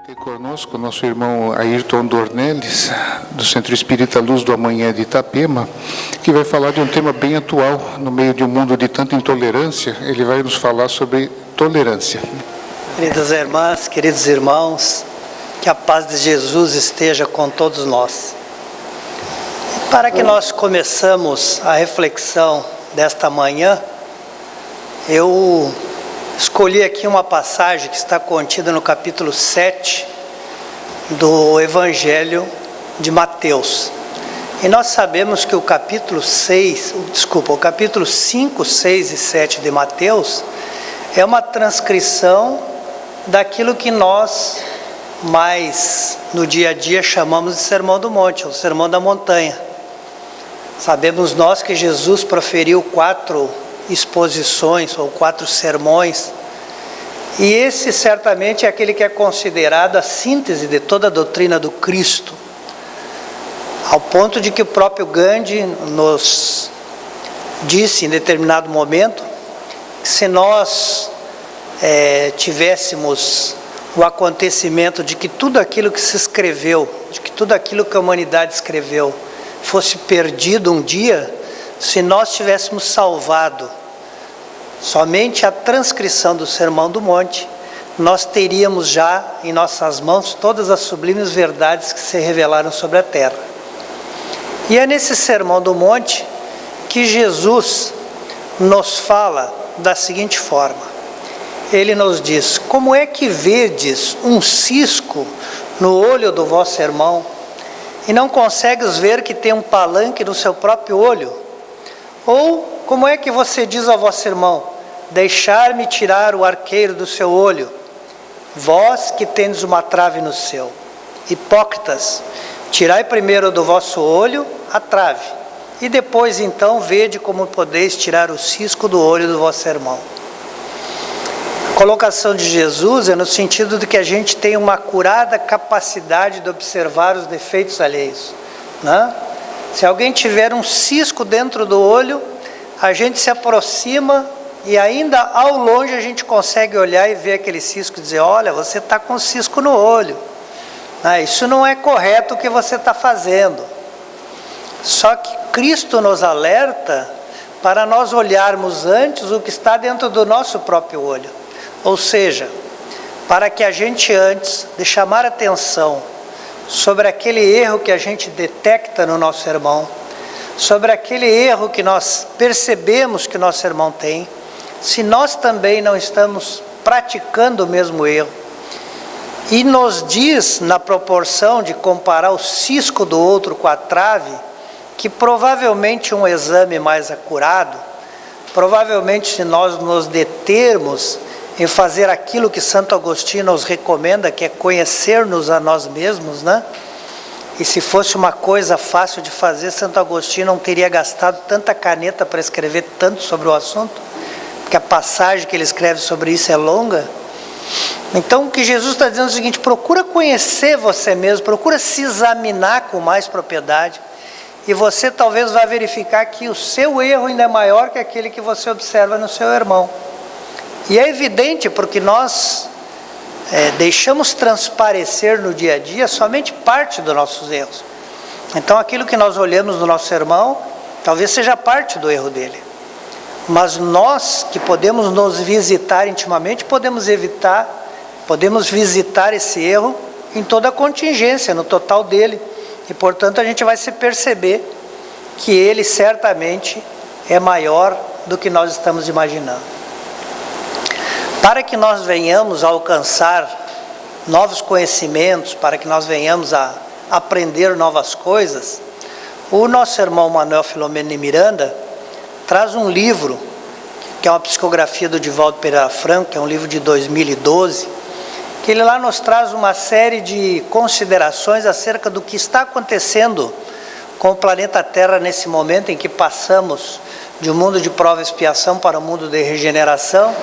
Ter conosco o nosso irmão Ayrton Dornelles, do Centro Espírita Luz do Amanhã de Itapema, que vai falar de um tema bem atual, no meio de um mundo de tanta intolerância. Ele vai nos falar sobre tolerância. Queridas irmãs, queridos irmãos, que a paz de Jesus esteja com todos nós. Para que nós começamos a reflexão desta manhã, eu escolhi aqui uma passagem que está contida no capítulo 7 do Evangelho de Mateus. E nós sabemos que o capítulo 5, 6 e 7 de Mateus é uma transcrição daquilo que nós mais no dia a dia chamamos de Sermão do Monte, ou Sermão da Montanha. Sabemos nós que Jesus proferiu 4 exposições ou 4 sermões, e esse certamente é aquele que é considerado a síntese de toda a doutrina do Cristo, ao ponto de que o próprio Gandhi nos disse em determinado momento que se nós tivéssemos o acontecimento de que tudo aquilo que se escreveu, de que tudo aquilo que a humanidade escreveu fosse perdido um dia, se nós tivéssemos salvado somente a transcrição do Sermão do Monte, nós teríamos já em nossas mãos todas as sublimes verdades que se revelaram sobre a terra. E é nesse Sermão do Monte que Jesus nos fala da seguinte forma. Ele nos diz: como é que vedes um cisco no olho do vosso irmão, e não consegues ver que tem um palanque no seu próprio olho? Ou como é que você diz ao vosso irmão: deixar-me tirar o arqueiro do seu olho, vós que tendes uma trave no seu? Hipócritas, tirai primeiro do vosso olho a trave, e depois então vede como podeis tirar o cisco do olho do vosso irmão. A colocação de Jesus é no sentido de que a gente tem uma acurada capacidade de observar os defeitos alheios, né? Se alguém tiver um cisco dentro do olho, a gente se aproxima e ainda ao longe a gente consegue olhar e ver aquele cisco e dizer: olha, você está com cisco no olho, isso não é correto o que você está fazendo. Só que Cristo nos alerta para nós olharmos antes o que está dentro do nosso próprio olho. Ou seja, para que a gente, antes de chamar atenção sobre aquele erro que a gente detecta no nosso irmão, sobre aquele erro que nós percebemos que nosso irmão tem, se nós também não estamos praticando o mesmo erro, e nos diz na proporção de comparar o cisco do outro com a trave, que provavelmente um exame mais acurado, provavelmente se nós nos determos em fazer aquilo que Santo Agostinho nos recomenda, que é conhecer-nos a nós mesmos, né? E se fosse uma coisa fácil de fazer, Santo Agostinho não teria gastado tanta caneta para escrever tanto sobre o assunto, porque a passagem que ele escreve sobre isso é longa. Então o que Jesus está dizendo é o seguinte: procura conhecer você mesmo, procura se examinar com mais propriedade, e você talvez vá verificar que o seu erro ainda é maior que aquele que você observa no seu irmão. E é evidente porque nós deixamos transparecer no dia a dia somente parte dos nossos erros. Então aquilo que nós olhamos no nosso irmão, talvez seja parte do erro dele. Mas nós que podemos nos visitar intimamente, podemos visitar esse erro em toda a contingência, no total dele. E portanto a gente vai se perceber que ele certamente é maior do que nós estamos imaginando. Para que nós venhamos a alcançar novos conhecimentos, para que nós venhamos a aprender novas coisas, o nosso irmão Manuel Filomeno de Miranda traz um livro, que é uma psicografia do Divaldo Pereira Franco, que é um livro de 2012, que ele lá nos traz uma série de considerações acerca do que está acontecendo com o planeta Terra nesse momento em que passamos de um mundo de prova e expiação para um mundo de regeneração.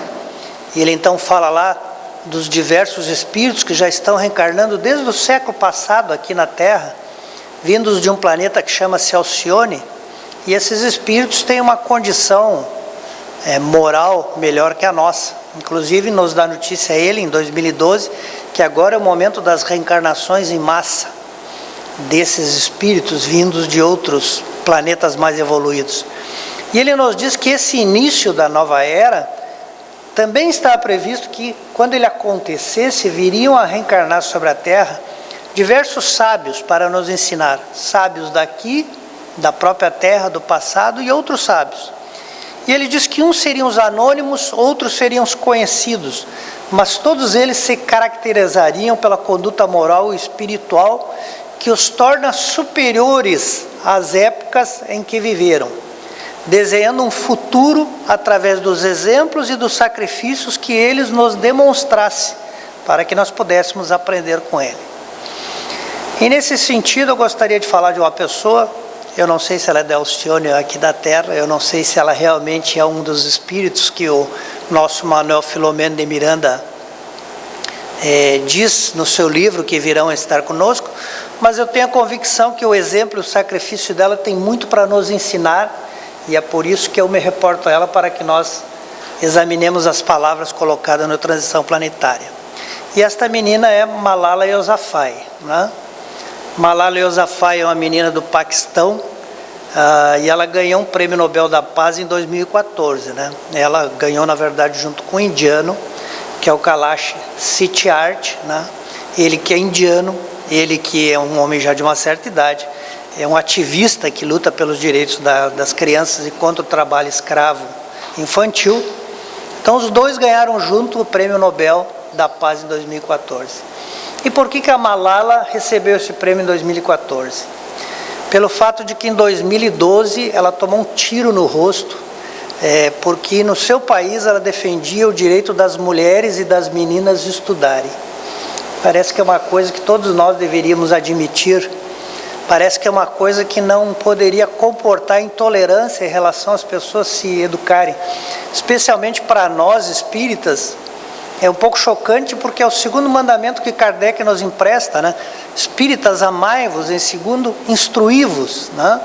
E ele então fala lá dos diversos espíritos que já estão reencarnando desde o século passado aqui na Terra, vindos de um planeta que chama-se Alcione, e esses espíritos têm uma condição moral melhor que a nossa. Inclusive nos dá notícia ele, em 2012, que agora é o momento das reencarnações em massa desses espíritos vindos de outros planetas mais evoluídos. E ele nos diz que esse início da nova era também está previsto que, quando ele acontecesse, viriam a reencarnar sobre a Terra diversos sábios para nos ensinar. Sábios daqui, da própria Terra, do passado, e outros sábios. E ele diz que uns seriam os anônimos, outros seriam os conhecidos, mas todos eles se caracterizariam pela conduta moral e espiritual que os torna superiores às épocas em que viveram, desenhando um futuro através dos exemplos e dos sacrifícios que eles nos demonstrassem, para que nós pudéssemos aprender com ele. E nesse sentido eu gostaria de falar de uma pessoa, eu não sei se ela é da Alcione aqui da Terra, eu não sei se ela realmente é um dos espíritos que o nosso Manuel Filomeno de Miranda diz no seu livro que virão estar conosco, mas eu tenho a convicção que o exemplo e o sacrifício dela tem muito para nos ensinar, e é por isso que eu me reporto a ela para que nós examinemos as palavras colocadas na transição planetária. E esta menina é Malala Yousafzai, né? Malala Yousafzai é uma menina do Paquistão, e ela ganhou um prêmio Nobel da Paz em 2014, né? Ela ganhou, na verdade, junto com um indiano, que é o Kailash Satyarthi, né? Ele que é indiano, ele que é um homem já de uma certa idade, é um ativista que luta pelos direitos das crianças e contra o trabalho escravo infantil. Então os dois ganharam junto o prêmio Nobel da Paz em 2014. E por que a Malala recebeu esse prêmio em 2014? Pelo fato de que em 2012 ela tomou um tiro no rosto, porque no seu país ela defendia o direito das mulheres e das meninas de estudarem. Parece que é uma coisa que todos nós deveríamos admitir. Parece que é uma coisa que não poderia comportar intolerância em relação às pessoas se educarem. Especialmente para nós espíritas, é um pouco chocante porque é o segundo mandamento que Kardec nos empresta, né? Espíritas, amai-vos, em segundo, instruí-vos, né?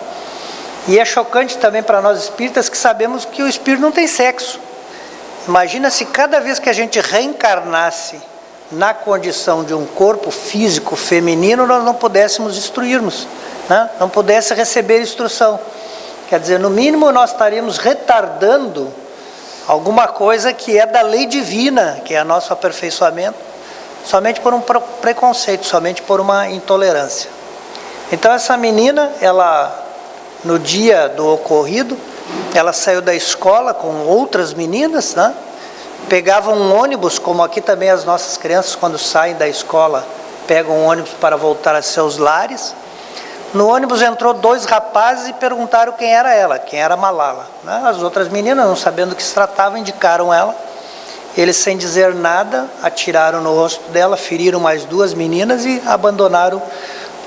E é chocante também para nós espíritas que sabemos que o espírito não tem sexo. Imagina se cada vez que a gente reencarnasse na condição de um corpo físico feminino, nós não pudéssemos instruirmos, né? Não pudesse receber instrução. Quer dizer, no mínimo nós estaríamos retardando alguma coisa que é da lei divina, que é nosso aperfeiçoamento, somente por um preconceito, somente por uma intolerância. Então essa menina, ela, no dia do ocorrido, ela saiu da escola com outras meninas, né? Pegavam um ônibus, como aqui também as nossas crianças, quando saem da escola, pegam um ônibus para voltar a seus lares. No ônibus entrou dois rapazes e perguntaram quem era ela, quem era Malala, né? As outras meninas, não sabendo do que se tratava, indicaram ela. Eles, sem dizer nada, atiraram no rosto dela, feriram mais duas meninas e abandonaram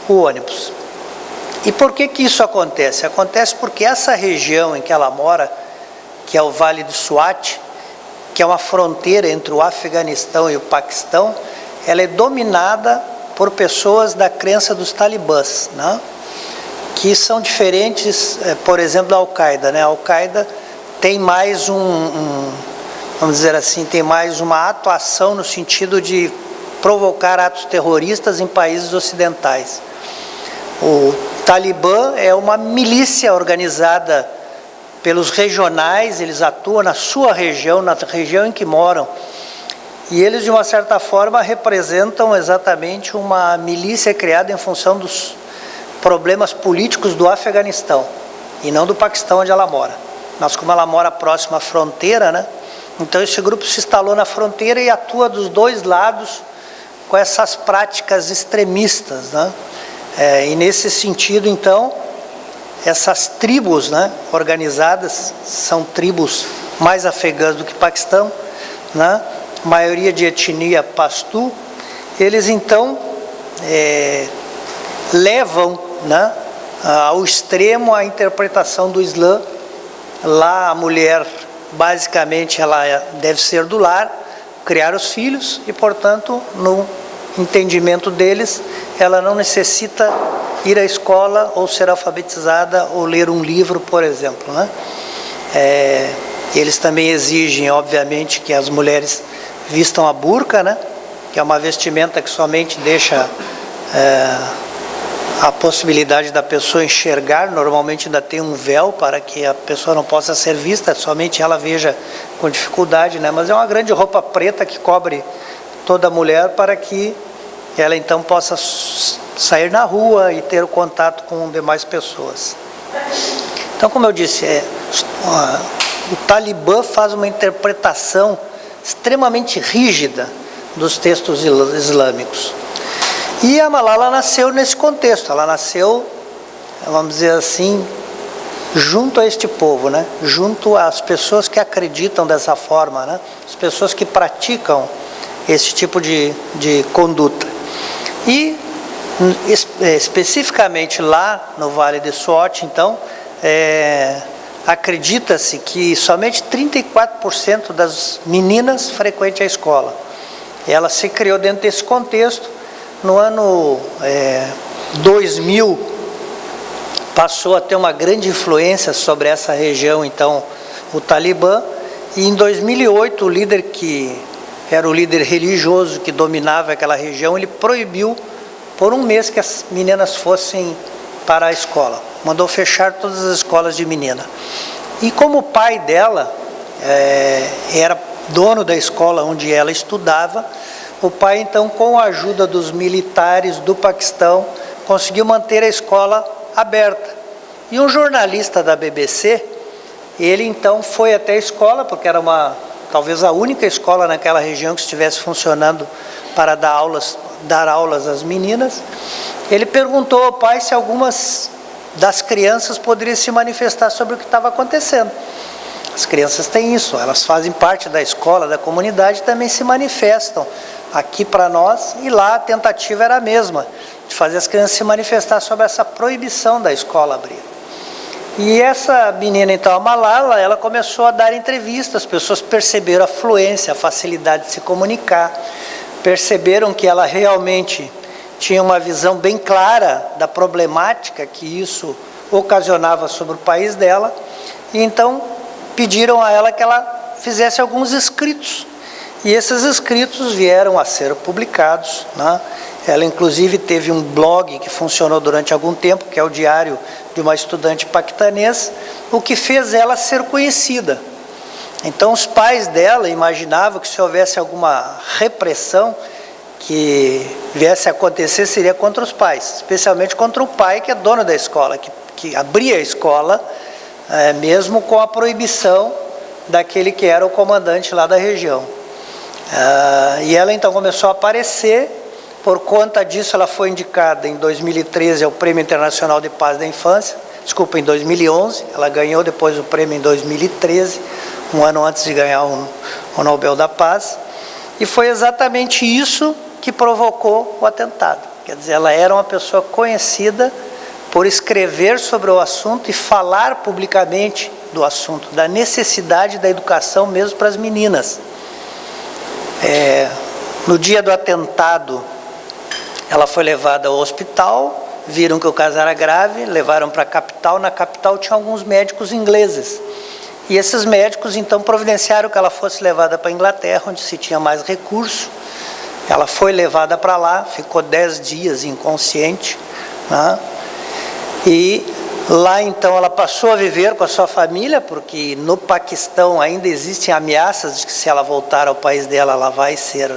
o ônibus. E por que isso acontece? Acontece porque essa região em que ela mora, que é o Vale do Swat, que é uma fronteira entre o Afeganistão e o Paquistão, ela é dominada por pessoas da crença dos talibãs, né? Que são diferentes, por exemplo, da Al-Qaeda, né? A Al-Qaeda tem mais vamos dizer assim, tem mais uma atuação no sentido de provocar atos terroristas em países ocidentais. O Talibã é uma milícia organizada pelos regionais, eles atuam na sua região, na região em que moram. E eles, de uma certa forma, representam exatamente uma milícia criada em função dos problemas políticos do Afeganistão, e não do Paquistão, onde ela mora. Mas como ela mora próxima à fronteira, né? Então esse grupo se instalou na fronteira e atua dos dois lados com essas práticas extremistas, né? E nesse sentido, então, essas tribos, né, organizadas, são tribos mais afegãs do que Paquistão, né? Maioria de etnia pastu, eles então levam, né, ao extremo a interpretação do Islã. Lá a mulher, basicamente, ela deve ser do lar, criar os filhos e, portanto, no entendimento deles, ela não necessita ir à escola ou ser alfabetizada ou ler um livro, por exemplo, né? Eles também exigem, obviamente, que as mulheres vistam a burca, né? Que é uma vestimenta que somente deixa a possibilidade da pessoa enxergar. Normalmente ainda tem um véu para que a pessoa não possa ser vista, somente ela veja com dificuldade, né? Mas é uma grande roupa preta que cobre toda a mulher para que ela então possa sair na rua e ter o contato com demais pessoas. Então, como eu disse, o Talibã faz uma interpretação extremamente rígida dos textos islâmicos. E a Malala nasceu nesse contexto, ela nasceu, vamos dizer assim, junto a este povo, né? Junto às pessoas que acreditam dessa forma, né? As pessoas que praticam esse tipo de conduta. E especificamente lá no Vale de Swat, então, acredita-se que somente 34% das meninas frequentam a escola. Ela se criou dentro desse contexto. No ano 2000, passou a ter uma grande influência sobre essa região, então, o Talibã. E em 2008, o líder que era o líder religioso que dominava aquela região, ele proibiu por um mês que as meninas fossem para a escola. Mandou fechar todas as escolas de menina. E como o pai dela era dono da escola onde ela estudava, o pai então, com a ajuda dos militares do Paquistão, conseguiu manter a escola aberta. E um jornalista da BBC, ele então foi até a escola, porque era talvez a única escola naquela região que estivesse funcionando para dar aulas às meninas. Ele perguntou ao pai se algumas das crianças poderiam se manifestar sobre o que estava acontecendo. As crianças têm isso, elas fazem parte da escola, da comunidade, também se manifestam aqui para nós, e lá a tentativa era a mesma, de fazer as crianças se manifestar sobre essa proibição da escola abrir. E essa menina, então, a Malala, ela começou a dar entrevistas, as pessoas perceberam a fluência, a facilidade de se comunicar, perceberam que ela realmente tinha uma visão bem clara da problemática que isso ocasionava sobre o país dela, e então pediram a ela que ela fizesse alguns escritos. E esses escritos vieram a ser publicados, né? Ela inclusive teve um blog que funcionou durante algum tempo, que é o diário de uma estudante paquistanesa, o que fez ela ser conhecida. Então os pais dela imaginavam que se houvesse alguma repressão que viesse a acontecer, seria contra os pais, especialmente contra o pai, que é dono da escola, que abria a escola, mesmo com a proibição daquele que era o comandante lá da região. E ela então começou a aparecer. Por conta disso, ela foi indicada em 2013 ao Prêmio Internacional de Paz da Infância, em 2011, ela ganhou depois o prêmio em 2013, um ano antes de ganhar o Nobel da Paz, e foi exatamente isso que provocou o atentado. Quer dizer, ela era uma pessoa conhecida por escrever sobre o assunto e falar publicamente do assunto, da necessidade da educação mesmo para as meninas. No dia do atentado, ela foi levada ao hospital, viram que o caso era grave, levaram para a capital. Na capital tinha alguns médicos ingleses. E esses médicos então providenciaram que ela fosse levada para a Inglaterra, onde se tinha mais recurso. Ela foi levada para lá, ficou 10 dias inconsciente, né? E lá então ela passou a viver com a sua família, porque no Paquistão ainda existem ameaças de que se ela voltar ao país dela, ela vai ser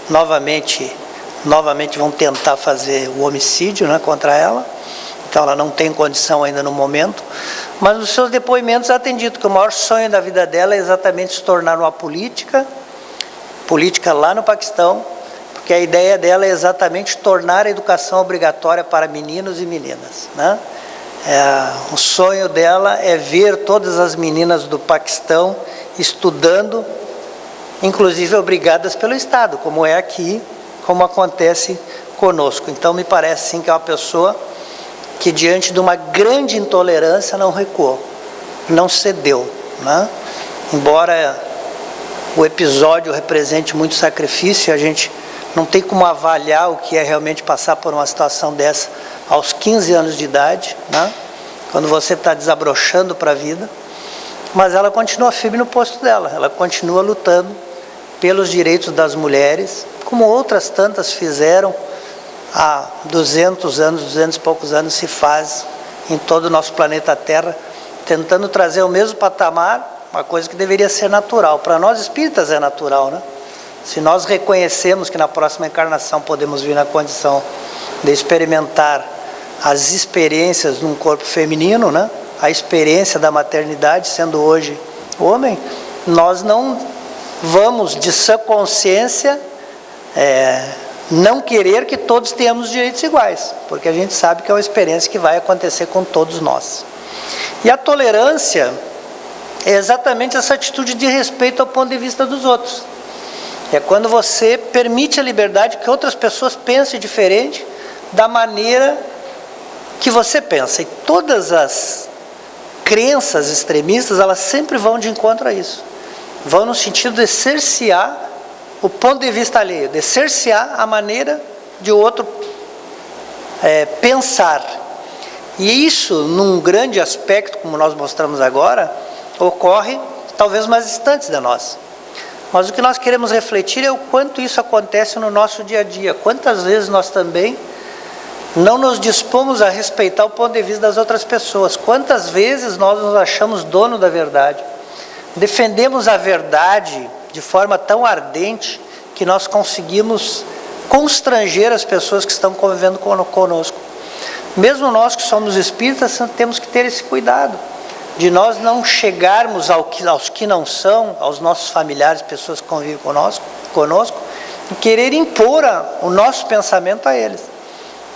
novamente vão tentar fazer o homicídio, né, contra ela. Então ela não tem condição ainda no momento. Mas nos seus depoimentos ela tem dito que o maior sonho da vida dela é exatamente se tornar uma política lá no Paquistão, porque a ideia dela é exatamente tornar a educação obrigatória para meninos e meninas, né? O sonho dela é ver todas as meninas do Paquistão estudando, inclusive obrigadas pelo Estado, como é aqui, como acontece conosco. Então me parece sim que é uma pessoa que diante de uma grande intolerância não recuou, não cedeu, né? Embora o episódio represente muito sacrifício, a gente não tem como avaliar o que é realmente passar por uma situação dessa aos 15 anos de idade, né? Quando você está desabrochando para a vida. mas ela continua firme no posto dela, ela continua lutando pelos direitos das mulheres, como outras tantas fizeram há 200 anos, 200 e poucos anos se faz em todo o nosso planeta Terra, tentando trazer o mesmo patamar, uma coisa que deveria ser natural. Para nós espíritas é natural, né? Se nós reconhecemos que na próxima encarnação podemos vir na condição de experimentar as experiências num corpo feminino, né? A experiência da maternidade, sendo hoje homem, nós não vamos de sã consciência não querer que todos tenhamos direitos iguais, porque a gente sabe que é uma experiência que vai acontecer com todos nós. E a tolerância é exatamente essa atitude de respeito ao ponto de vista dos outros. É quando você permite a liberdade que outras pessoas pensem diferente da maneira que você pensa. E todas as crenças extremistas, elas sempre vão de encontro a isso. Vão no sentido de cercear o ponto de vista alheio, de cercear a maneira de o outro pensar. E isso, num grande aspecto, como nós mostramos agora, ocorre talvez mais distantes de nós. Mas o que nós queremos refletir é o quanto isso acontece no nosso dia a dia. Quantas vezes nós também não nos dispomos a respeitar o ponto de vista das outras pessoas. Quantas vezes nós nos achamos dono da verdade. Defendemos a verdade de forma tão ardente que nós conseguimos constranger as pessoas que estão convivendo conosco. Mesmo nós que somos espíritas, temos que ter esse cuidado de nós não chegarmos aos que não são, aos nossos familiares, pessoas que convivem conosco, e querer impor o nosso pensamento a eles.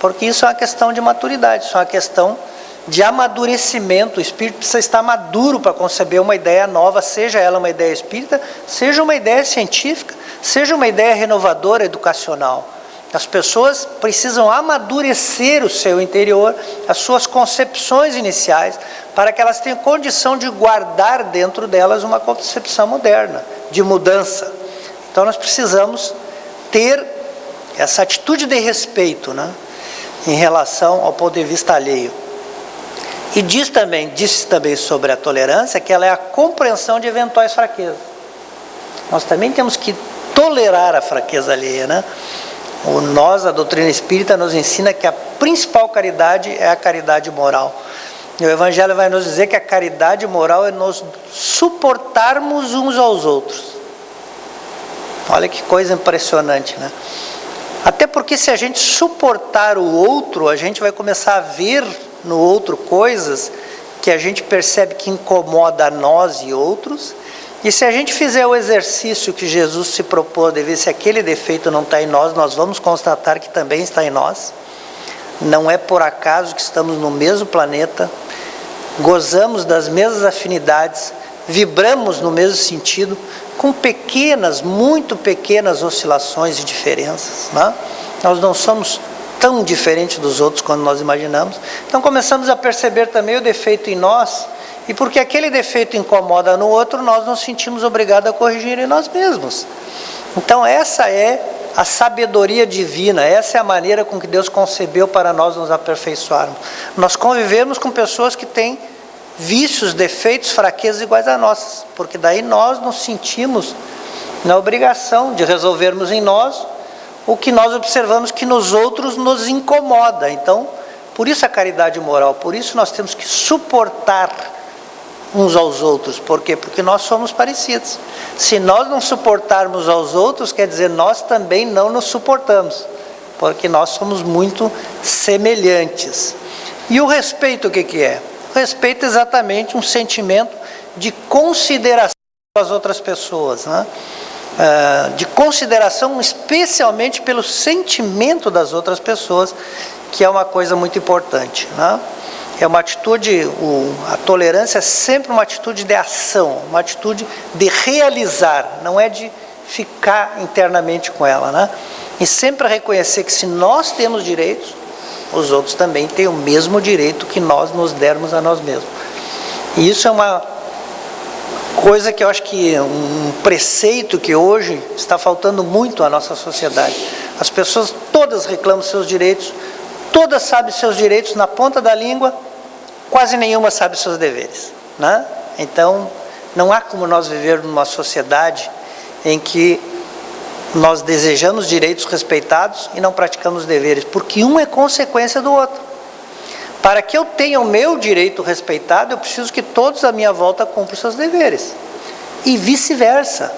Porque isso é uma questão de maturidade, isso é uma questão de amadurecimento. O espírito precisa estar maduro para conceber uma ideia nova, seja ela uma ideia espírita, seja uma ideia científica, seja uma ideia renovadora, educacional. As pessoas precisam amadurecer o seu interior, as suas concepções iniciais, para que elas tenham condição de guardar dentro delas uma concepção moderna, de mudança. Então nós precisamos ter essa atitude de respeito, né, em relação ao ponto de vista alheio. E disse também sobre a tolerância que ela é a compreensão de eventuais fraquezas. Nós também temos que tolerar a fraqueza alheia, né? A doutrina espírita nos ensina que a principal caridade é a caridade moral. E o Evangelho vai nos dizer que a caridade moral é nos suportarmos uns aos outros. Olha que coisa impressionante, né? Até porque se a gente suportar o outro, a gente vai começar a ver no outro coisas que a gente percebe que incomoda a nós e outros. E se a gente fizer o exercício que Jesus se propôs de ver se aquele defeito não está em nós, nós vamos constatar que também está em nós. Não é por acaso que estamos no mesmo planeta, gozamos das mesmas afinidades, vibramos no mesmo sentido, com pequenas, muito pequenas oscilações e diferenças, né? Nós não somos tão diferentes dos outros quando nós imaginamos. Então começamos a perceber também o defeito em nós. E porque aquele defeito incomoda no outro, nós nos sentimos obrigados a corrigir em nós mesmos. Então essa é a sabedoria divina, essa é a maneira com que Deus concebeu para nós nos aperfeiçoarmos. Nós convivemos com pessoas que têm vícios, defeitos, fraquezas iguais a nossas, porque daí nós nos sentimos na obrigação de resolvermos em nós o que nós observamos que nos outros nos incomoda. Então, por isso a caridade moral, por isso nós temos que suportar uns aos outros. Por quê? Porque nós somos parecidos. Se nós não suportarmos aos outros, quer dizer, nós também não nos suportamos, porque nós somos muito semelhantes. E o respeito, o que é? O respeito é exatamente um sentimento de consideração às outras pessoas, né? De consideração especialmente pelo sentimento das outras pessoas, que é uma coisa muito importante, né? É uma atitude, a tolerância é sempre uma atitude de ação, uma atitude de realizar, não é de ficar internamente com ela, né? E sempre reconhecer que se nós temos direitos, os outros também têm o mesmo direito que nós nos dermos a nós mesmos. E isso é uma coisa que eu acho que um preceito que hoje está faltando muito à nossa sociedade. As pessoas todas reclamam seus direitos, todas sabem seus direitos na ponta da língua, quase nenhuma sabe seus deveres, né? Então, Não há como nós viver numa sociedade em que nós desejamos direitos respeitados e não praticamos deveres, porque um é consequência do outro. Para que eu tenha o meu direito respeitado, eu preciso que todos à minha volta cumpram seus deveres. E vice-versa.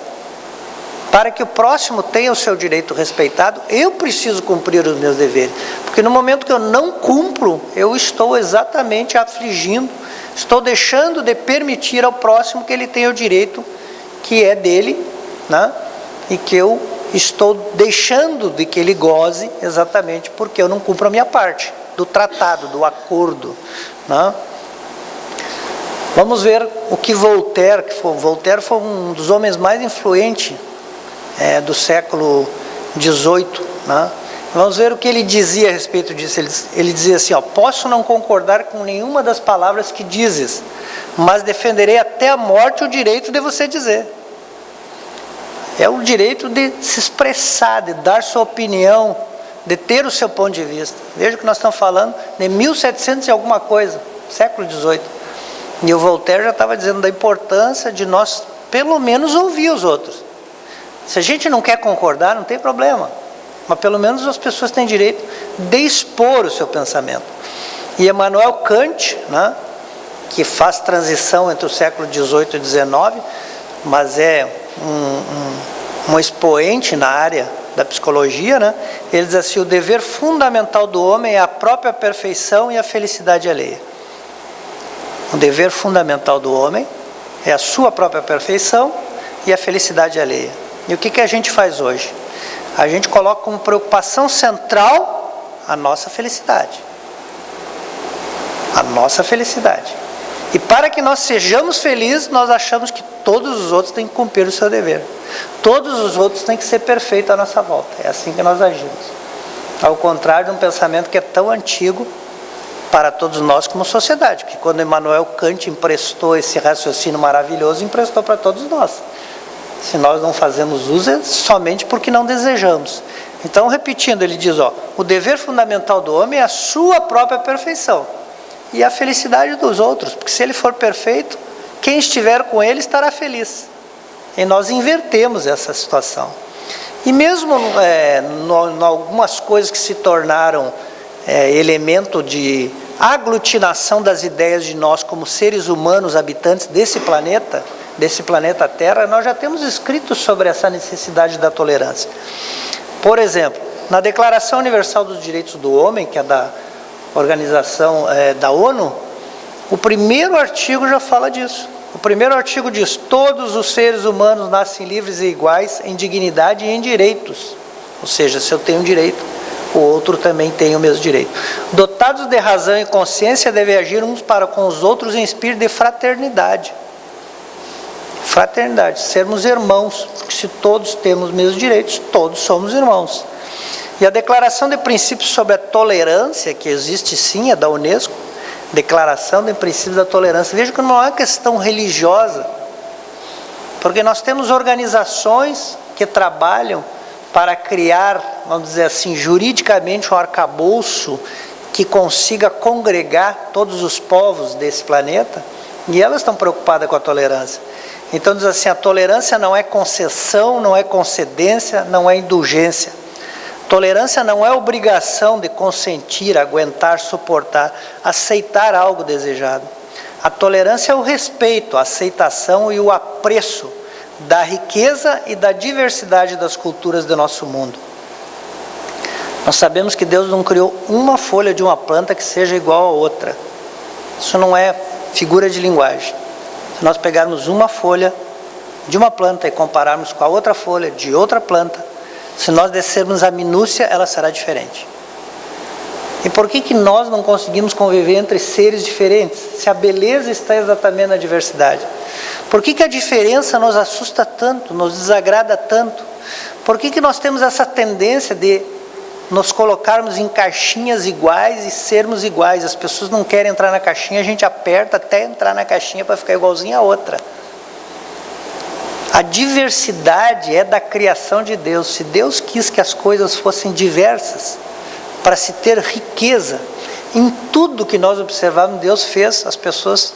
Para que o próximo tenha o seu direito respeitado, eu preciso cumprir os meus deveres. Porque no momento que eu não cumpro, eu estou exatamente afligindo, estou deixando de permitir ao próximo que ele tenha o direito que é dele, né? E que eu estou deixando de que ele goze exatamente porque eu não cumpro a minha parte do tratado, do acordo, né? Vamos ver o que Voltaire foi um dos homens mais influentes do século XVIII, né? Vamos ver o que ele dizia a respeito disso. Ele dizia assim, posso não concordar com nenhuma das palavras que dizes, mas defenderei até a morte o direito de você dizer. É o direito de se expressar, de dar sua opinião, de ter o seu ponto de vista. Veja que nós estamos falando de 1700 e alguma coisa, século XVIII. E o Voltaire já estava dizendo da importância de nós, pelo menos, ouvir os outros. Se a gente não quer concordar, não tem problema. Mas pelo menos as pessoas têm direito de expor o seu pensamento. E Immanuel Kant, né, que faz transição entre o século XVIII e XIX, mas é um expoente na área da psicologia, né, ele diz assim, o dever fundamental do homem é a própria perfeição e a felicidade alheia. O dever fundamental do homem é a sua própria perfeição e a felicidade alheia. E o que a gente faz hoje? A gente coloca como preocupação central a nossa felicidade. A nossa felicidade. E para que nós sejamos felizes, nós achamos que todos os outros têm que cumprir o seu dever. Todos os outros têm que ser perfeitos à nossa volta. É assim que nós agimos. Ao contrário de um pensamento que é tão antigo para todos nós como sociedade. Que quando Immanuel Kant emprestou esse raciocínio maravilhoso, emprestou para todos nós. Se nós não fazemos uso, é somente porque não desejamos. Então, repetindo, ele diz, o dever fundamental do homem é a sua própria perfeição e a felicidade dos outros, porque se ele for perfeito, quem estiver com ele estará feliz. E nós invertemos essa situação. E mesmo em algumas coisas que se tornaram elemento de aglutinação das ideias de nós como seres humanos habitantes desse planeta Terra, nós já temos escrito sobre essa necessidade da tolerância. Por exemplo, na Declaração Universal dos Direitos do Homem, que é da organização da ONU, o primeiro artigo já fala disso. O primeiro artigo diz, todos os seres humanos nascem livres e iguais em dignidade e em direitos. Ou seja, se eu tenho um direito, o outro também tem o mesmo direito. Dotados de razão e consciência, devem agir uns para com os outros em espírito de fraternidade. Fraternidade, sermos irmãos, porque se todos temos os mesmos direitos, todos somos irmãos. E a Declaração de Princípios sobre a Tolerância, que existe sim, é da Unesco, Declaração de Princípios da Tolerância. Veja que não é uma questão religiosa, porque nós temos organizações que trabalham para criar, vamos dizer assim, juridicamente um arcabouço que consiga congregar todos os povos desse planeta, e elas estão preocupadas com a tolerância. Então diz assim, a tolerância não é concessão, não é concedência, não é indulgência. Tolerância não é obrigação de consentir, aguentar, suportar, aceitar algo desejado. A tolerância é o respeito, a aceitação e o apreço da riqueza e da diversidade das culturas do nosso mundo. Nós sabemos que Deus não criou uma folha de uma planta que seja igual a outra. Isso não é figura de linguagem. Se nós pegarmos uma folha de uma planta e compararmos com a outra folha de outra planta, se nós descermos a minúcia, ela será diferente. E por que nós não conseguimos conviver entre seres diferentes, se a beleza está exatamente na diversidade? Por que a diferença nos assusta tanto, nos desagrada tanto? Por que nós temos essa tendência de nos colocarmos em caixinhas iguais e sermos iguais? As pessoas não querem entrar na caixinha, a gente aperta até entrar na caixinha para ficar igualzinho a outra. A diversidade é da criação de Deus. Se Deus quis que as coisas fossem diversas, para se ter riqueza, em tudo que nós observamos, Deus fez as pessoas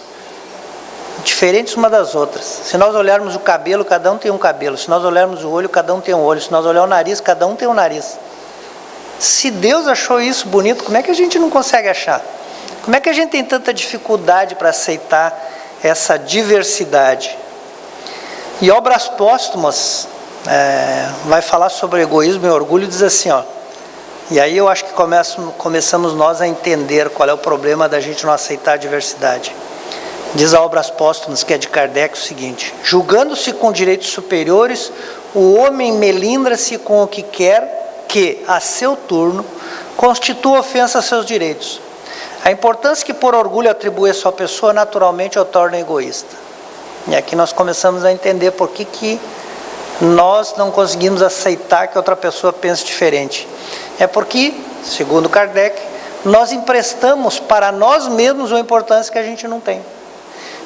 diferentes uma das outras. Se nós olharmos o cabelo, cada um tem um cabelo. Se nós olharmos o olho, cada um tem um olho. Se nós olharmos o nariz, cada um tem um nariz. Se Deus achou isso bonito, como é que a gente não consegue achar? Como é que a gente tem tanta dificuldade para aceitar essa diversidade? E Obras Póstumas vai falar sobre egoísmo e orgulho e diz assim, ó, e aí eu acho que começamos nós a entender qual é o problema da gente não aceitar a diversidade. Diz a Obras Póstumas, que é de Kardec, o seguinte: julgando-se com direitos superiores, o homem melindra-se com o que quer que, a seu turno, constitua ofensa a seus direitos. A importância que por orgulho atribui a sua pessoa naturalmente o torna egoísta. E aqui nós começamos a entender por que nós não conseguimos aceitar que outra pessoa pense diferente. É porque, segundo Kardec, nós emprestamos para nós mesmos uma importância que a gente não tem.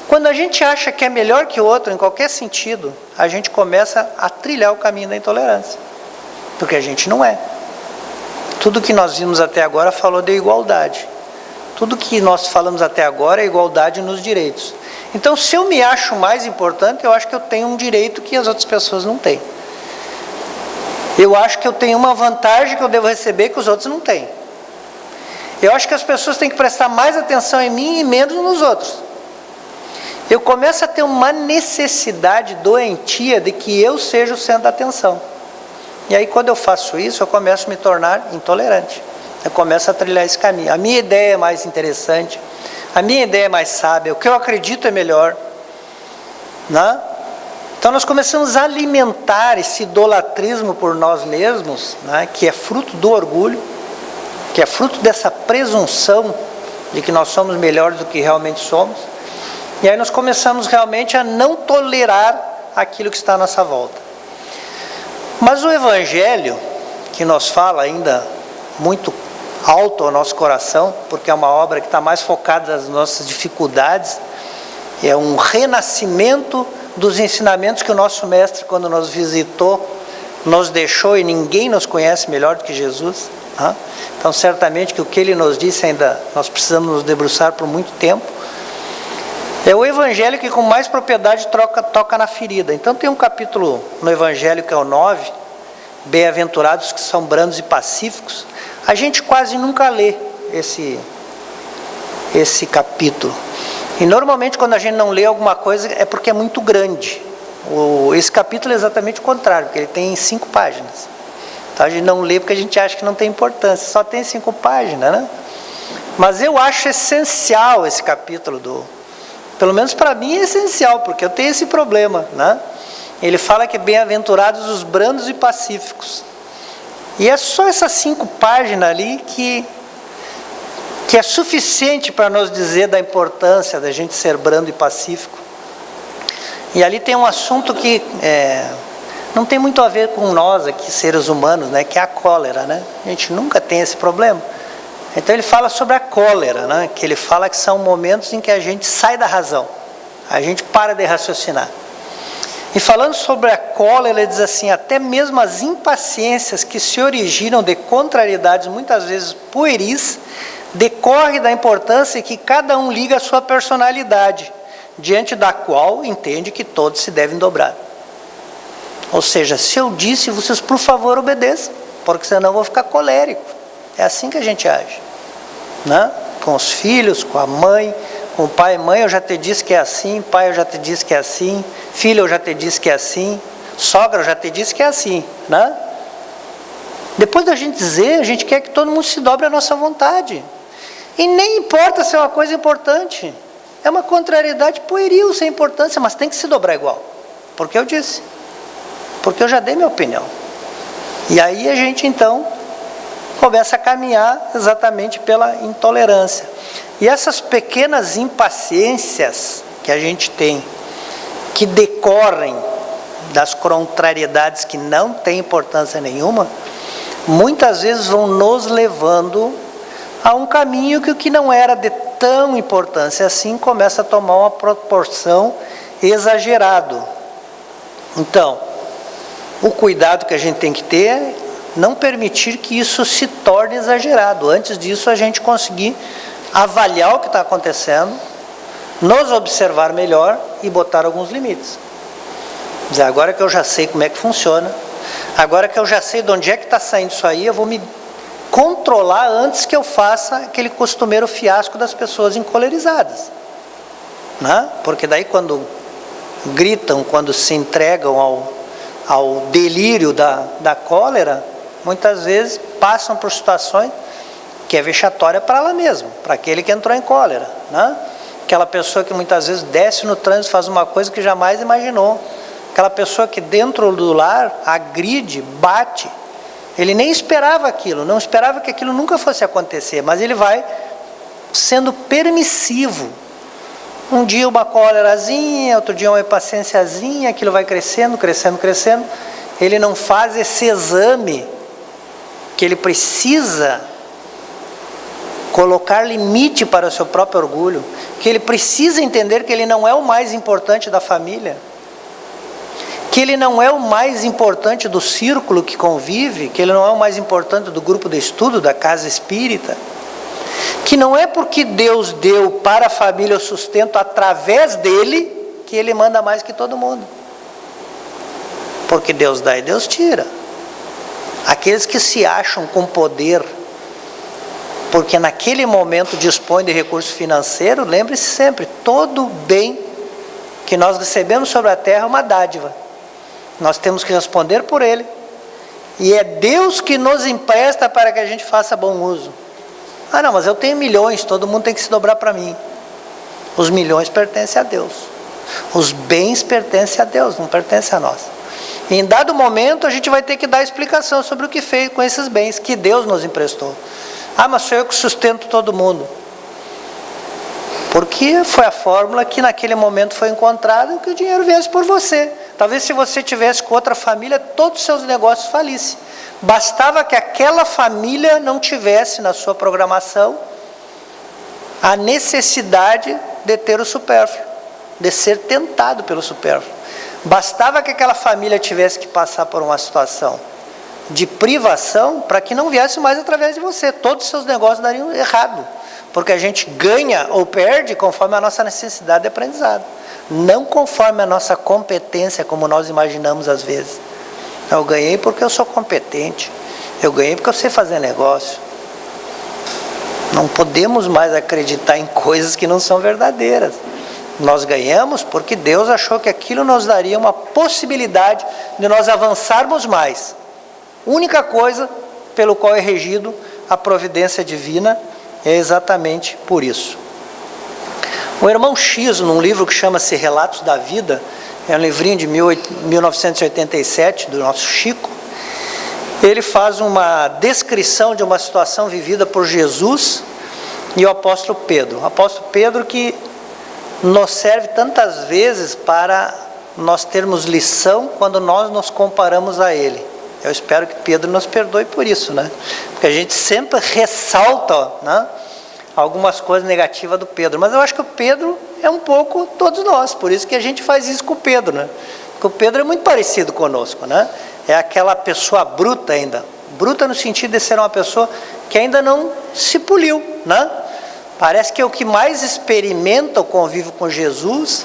Quando a gente acha que é melhor que o outro, em qualquer sentido, a gente começa a trilhar o caminho da intolerância. Porque a gente não é. Tudo que nós vimos até agora falou de igualdade. Tudo que nós falamos até agora é igualdade nos direitos. Então, se eu me acho mais importante, eu acho que eu tenho um direito que as outras pessoas não têm. Eu acho que eu tenho uma vantagem que eu devo receber que os outros não têm. Eu acho que as pessoas têm que prestar mais atenção em mim e menos nos outros. Eu começo a ter uma necessidade doentia de que eu seja o centro da atenção. E aí, quando eu faço isso, eu começo a me tornar intolerante. Eu começo a trilhar esse caminho. A minha ideia é mais interessante, a minha ideia é mais sábia, o que eu acredito é melhor. Né? Então nós começamos a alimentar esse idolatrismo por nós mesmos, né? Que é fruto do orgulho, que é fruto dessa presunção de que nós somos melhores do que realmente somos. E aí nós começamos realmente a não tolerar aquilo que está à nossa volta. Mas o Evangelho, que nos fala ainda muito alto ao nosso coração, porque é uma obra que está mais focada nas nossas dificuldades, é um renascimento dos ensinamentos que o nosso mestre, quando nos visitou, nos deixou, e ninguém nos conhece melhor do que Jesus. Né? Então, certamente que o que ele nos disse ainda, nós precisamos nos debruçar por muito tempo. É o Evangelho que com mais propriedade toca na ferida. Então tem um capítulo no Evangelho que é o 9, bem-aventurados que são brandos e pacíficos. A gente quase nunca lê esse capítulo. E normalmente quando a gente não lê alguma coisa é porque é muito grande. Esse capítulo é exatamente o contrário, porque ele tem 5 páginas. Então a gente não lê porque a gente acha que não tem importância. Só tem 5 páginas, né? Mas eu acho essencial esse capítulo pelo menos para mim é essencial, porque eu tenho esse problema, né? Ele fala que bem-aventurados os brandos e pacíficos. E é só essas 5 páginas ali que é suficiente para nos dizer da importância da gente ser brando e pacífico. E ali tem um assunto que não tem muito a ver com nós aqui, seres humanos, né? Que é a cólera, né? A gente nunca tem esse problema. Então ele fala sobre a cólera, né? Que ele fala que são momentos em que a gente sai da razão, a gente para de raciocinar. E falando sobre a cólera, ele diz assim: até mesmo as impaciências que se originam de contrariedades muitas vezes pueris, decorre da importância que cada um liga à sua personalidade, diante da qual entende que todos se devem dobrar. Ou seja, se eu disse, vocês por favor obedeçam, porque senão eu vou ficar colérico. É assim que a gente age, né? Com os filhos, com a mãe, com o pai. Mãe, eu já te disse que é assim. Pai, eu já te disse que é assim. Filho, eu já te disse que é assim. Sogra, eu já te disse que é assim, né? Depois da gente dizer, a gente quer que todo mundo se dobre à nossa vontade. E nem importa se é uma coisa importante. É uma contrariedade pueril, sem importância, mas tem que se dobrar igual. Porque eu disse. Porque eu já dei minha opinião. E aí a gente então começa a caminhar exatamente pela intolerância. E essas pequenas impaciências que a gente tem, que decorrem das contrariedades que não têm importância nenhuma, muitas vezes vão nos levando a um caminho que o que não era de tão importância assim começa a tomar uma proporção exagerada. Então, o cuidado que a gente tem que ter é não permitir que isso se torne exagerado. Antes disso, a gente conseguir avaliar o que está acontecendo, nos observar melhor e botar alguns limites. Dizer, agora que eu já sei como é que funciona, agora que eu já sei de onde é que está saindo isso aí, eu vou me controlar antes que eu faça aquele costumeiro fiasco das pessoas encolerizadas. Né? Porque daí quando gritam, quando se entregam ao delírio da cólera, muitas vezes passam por situações que é vexatória para ela mesma, para aquele que entrou em cólera. Né? Aquela pessoa que muitas vezes desce no trânsito e faz uma coisa que jamais imaginou. Aquela pessoa que dentro do lar agride, bate. Ele nem esperava aquilo, não esperava que aquilo nunca fosse acontecer, mas ele vai sendo permissivo. Um dia uma cólerazinha, outro dia uma impaciênciazinha, aquilo vai crescendo, crescendo, crescendo. Ele não faz esse exame que ele precisa colocar limite para o seu próprio orgulho, que ele precisa entender que ele não é o mais importante da família, que ele não é o mais importante do círculo que convive, que ele não é o mais importante do grupo de estudo, da casa espírita, que não é porque Deus deu para a família o sustento através dele, que ele manda mais que todo mundo. Porque Deus dá e Deus tira. Aqueles que se acham com poder, porque naquele momento dispõem de recurso financeiro, lembre-se sempre, todo bem que nós recebemos sobre a terra é uma dádiva. Nós temos que responder por ele. E é Deus que nos empresta para que a gente faça bom uso. Ah não, mas eu tenho milhões, todo mundo tem que se dobrar para mim. Os milhões pertencem a Deus. Os bens pertencem a Deus, não pertencem a nós. E em dado momento a gente vai ter que dar explicação sobre o que fez com esses bens que Deus nos emprestou. Ah, mas sou eu que sustento todo mundo. Porque foi a fórmula que naquele momento foi encontrada, que o dinheiro viesse por você. Talvez se você tivesse com outra família, todos os seus negócios falissem. Bastava que aquela família não tivesse na sua programação a necessidade de ter o supérfluo, de ser tentado pelo supérfluo. Bastava que aquela família tivesse que passar por uma situação de privação para que não viesse mais através de você. Todos os seus negócios dariam errado. Porque a gente ganha ou perde conforme a nossa necessidade de aprendizado. Não conforme a nossa competência, como nós imaginamos às vezes. Eu ganhei porque eu sou competente. Eu ganhei porque eu sei fazer negócio. Não podemos mais acreditar em coisas que não são verdadeiras. Nós ganhamos porque Deus achou que aquilo nos daria uma possibilidade de nós avançarmos mais. Única coisa pelo qual é regido a providência divina é exatamente por isso. O irmão X, num livro que chama-se Relatos da Vida, é um livrinho de 1987, do nosso Chico, ele faz uma descrição de uma situação vivida por Jesus e o apóstolo Pedro. O apóstolo Pedro que nos serve tantas vezes para nós termos lição quando nós nos comparamos a ele. Eu espero que Pedro nos perdoe por isso, né? Porque a gente sempre ressalta, né, algumas coisas negativas do Pedro. Mas eu acho que o Pedro é um pouco todos nós. Por isso que a gente faz isso com o Pedro, né? Porque o Pedro é muito parecido conosco, né? É aquela pessoa bruta ainda. Bruta no sentido de ser uma pessoa que ainda não se poliu, né? Parece que é o que mais experimenta o convívio com Jesus,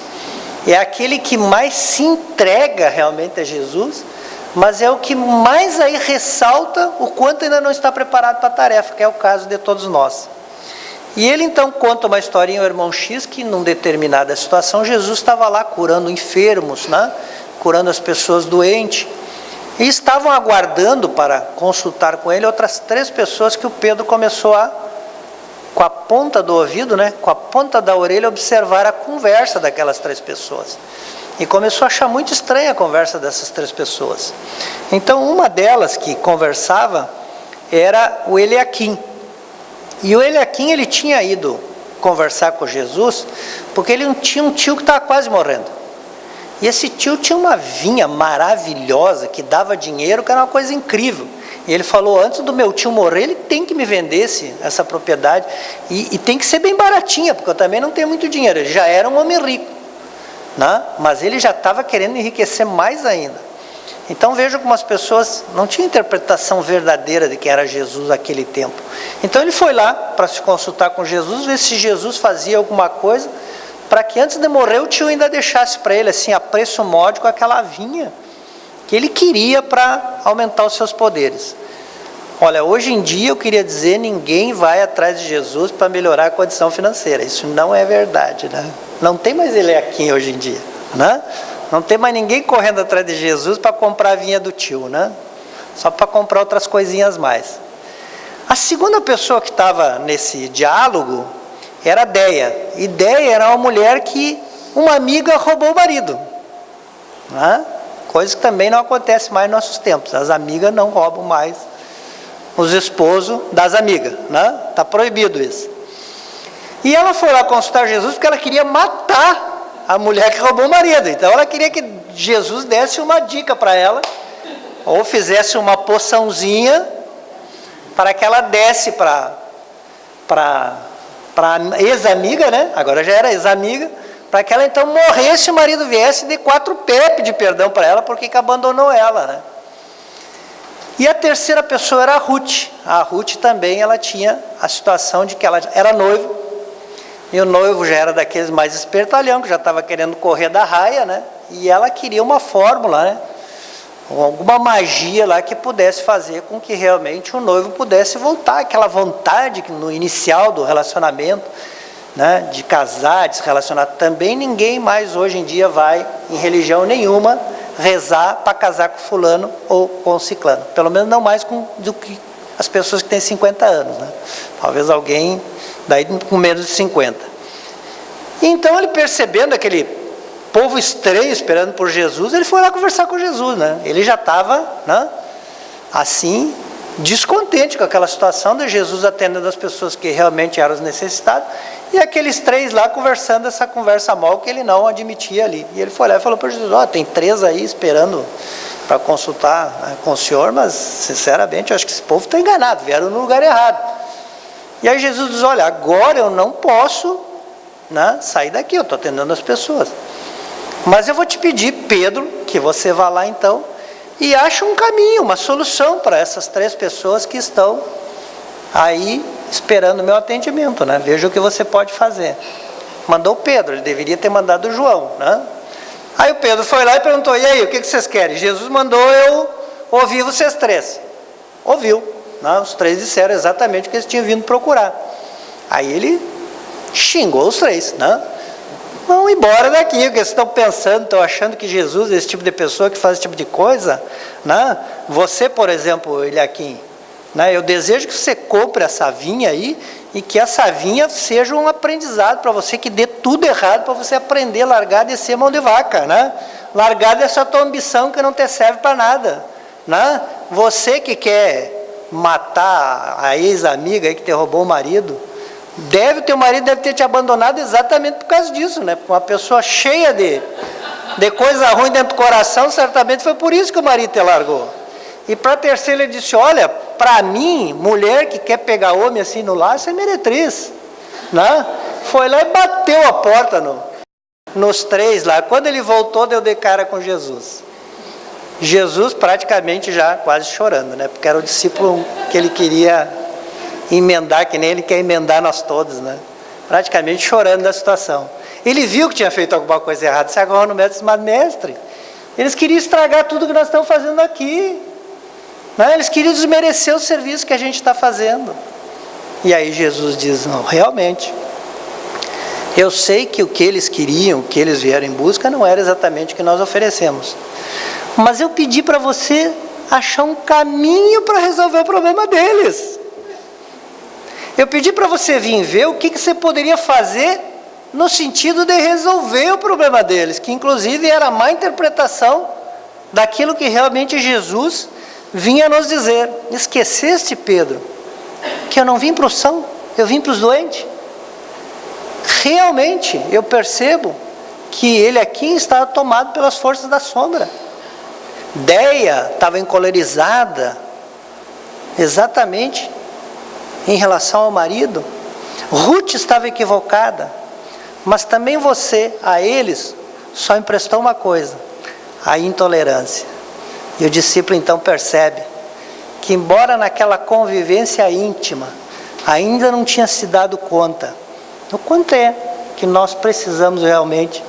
é aquele que mais se entrega realmente a Jesus, mas é o que mais aí ressalta o quanto ainda não está preparado para a tarefa, que é o caso de todos nós. E ele então conta uma historinha ao irmão X, que numa determinada situação, Jesus estava lá curando enfermos, né? Curando as pessoas doentes, e estavam aguardando para consultar com ele outras 3 pessoas que o Pedro começou a, com a ponta do ouvido, né? Com a ponta da orelha, observar a conversa daquelas 3 pessoas. E começou a achar muito estranha a conversa dessas 3 pessoas. Então, uma delas que conversava era o Eliaquim. E o Eliaquim, ele tinha ido conversar com Jesus, porque ele tinha um tio que estava quase morrendo. E esse tio tinha uma vinha maravilhosa, que dava dinheiro, que era uma coisa incrível. E ele falou, antes do meu tio morrer, ele tem que me vender essa propriedade. E tem que ser bem baratinha, porque eu também não tenho muito dinheiro. Ele já era um homem rico. Né? Mas ele já estava querendo enriquecer mais ainda. Então veja como as pessoas não tinham interpretação verdadeira de quem era Jesus naquele tempo. Então ele foi lá para se consultar com Jesus, ver se Jesus fazia alguma coisa para que antes de morrer o tio ainda deixasse para ele assim, a preço módico, aquela vinha que ele queria para aumentar os seus poderes. Olha, hoje em dia eu queria dizer, ninguém vai atrás de Jesus para melhorar a condição financeira. Isso não é verdade, né? Não tem mais Eliaquim hoje em dia, né? Não tem mais ninguém correndo atrás de Jesus para comprar a vinha do tio, né? Só para comprar outras coisinhas mais. A segunda pessoa que estava nesse diálogo era Deia. E Deia era uma mulher que uma amiga roubou o marido, né? Coisa que também não acontece mais nos nossos tempos. As amigas não roubam mais os esposos das amigas, né? Está proibido isso. E ela foi lá consultar Jesus porque ela queria matar a mulher que roubou o marido. Então ela queria que Jesus desse uma dica para ela, ou fizesse uma poçãozinha para que ela desse para a ex-amiga, né? Agora já era ex-amiga, para que ela então morresse e o marido viesse e dê 4 pepes de perdão para ela, porque que abandonou ela, né? E a terceira pessoa era a Ruth. A Ruth também, ela tinha a situação de que ela era noiva, e o noivo já era daqueles mais espertalhão, que já estava querendo correr da raia, né? E ela queria uma fórmula, né? Alguma magia lá que pudesse fazer com que realmente o noivo pudesse voltar, aquela vontade que no inicial do relacionamento, né? De casar, de se relacionar. Também ninguém mais hoje em dia vai, em religião nenhuma, rezar para casar com fulano ou com ciclano. Pelo menos não mais do que as pessoas que têm 50 anos, né? Talvez alguém daí com menos de 50. E então ele, percebendo aquele povo estranho esperando por Jesus, ele foi lá conversar com Jesus, né? Ele já estava, né, assim, descontente com aquela situação de Jesus atendendo as pessoas que realmente eram os necessitados, e aqueles 3 lá conversando essa conversa mal que ele não admitia ali. E ele foi lá e falou para Jesus: tem 3 aí esperando para consultar, né, com o senhor, mas sinceramente eu acho que esse povo está enganado, vieram no lugar errado. E aí Jesus diz: olha, agora eu não posso, né, sair daqui, eu estou atendendo as pessoas, mas eu vou te pedir, Pedro, que você vá lá então e ache um caminho, uma solução para essas 3 pessoas que estão aí esperando o meu atendimento, né? Veja o que você pode fazer. Mandou o Pedro, ele deveria ter mandado o João, né? Aí o Pedro foi lá e perguntou: e aí, o que vocês querem? Jesus mandou eu ouvir vocês 3. Ouviu, né? Os 3 disseram exatamente o que eles tinham vindo procurar. Aí ele xingou os 3, né? Vão embora daqui, porque vocês estão pensando, estão achando que Jesus é esse tipo de pessoa que faz esse tipo de coisa, né? Você, por exemplo, Eliaquim, né? Eu desejo que você compre essa vinha aí e que essa vinha seja um aprendizado para você, que dê tudo errado para você aprender a largar de ser mão de vaca, né? Largar dessa tua ambição que não te serve para nada, né? Você que quer matar a ex-amiga aí que te roubou o marido, teu marido deve ter te abandonado exatamente por causa disso, né? Uma pessoa cheia de coisa ruim dentro do coração, certamente foi por isso que o marido te largou. E para a terceira ele disse: olha, para mim, mulher que quer pegar homem assim no laço é meretriz, né? Foi lá e bateu a porta nos 3 lá. Quando ele voltou, deu de cara com Jesus. Jesus praticamente já quase chorando, né? Porque era o discípulo que ele queria emendar, que nem ele quer emendar nós todos, né? Praticamente chorando da situação. Ele viu que tinha feito alguma coisa errada, se agarrou no mestre, mas mestre, eles queriam estragar tudo que nós estamos fazendo aqui, né? Eles queriam desmerecer o serviço que a gente está fazendo. E aí Jesus diz: não, realmente, eu sei que o que eles queriam, o que eles vieram em busca, não era exatamente o que nós oferecemos, mas eu pedi para você achar um caminho para resolver o problema deles. Eu pedi para você vir ver o que você poderia fazer no sentido de resolver o problema deles, que inclusive era a má interpretação daquilo que realmente Jesus vinha nos dizer. Esqueceste, Pedro, que eu não vim para os sãos, eu vim para os doentes? Realmente, eu percebo que ele aqui está tomado pelas forças da sombra. Deia estava encolerizada, exatamente em relação ao marido. Ruth estava equivocada, mas também você, a eles, só emprestou uma coisa: a intolerância. E o discípulo então percebe que, embora naquela convivência íntima, ainda não tinha se dado conta do quanto é que nós precisamos realmente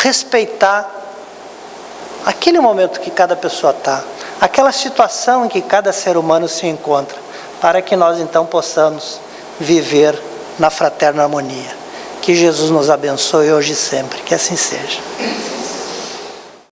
respeitar aquele momento que cada pessoa está, aquela situação em que cada ser humano se encontra, para que nós então possamos viver na fraterna harmonia. Que Jesus nos abençoe hoje e sempre, que assim seja.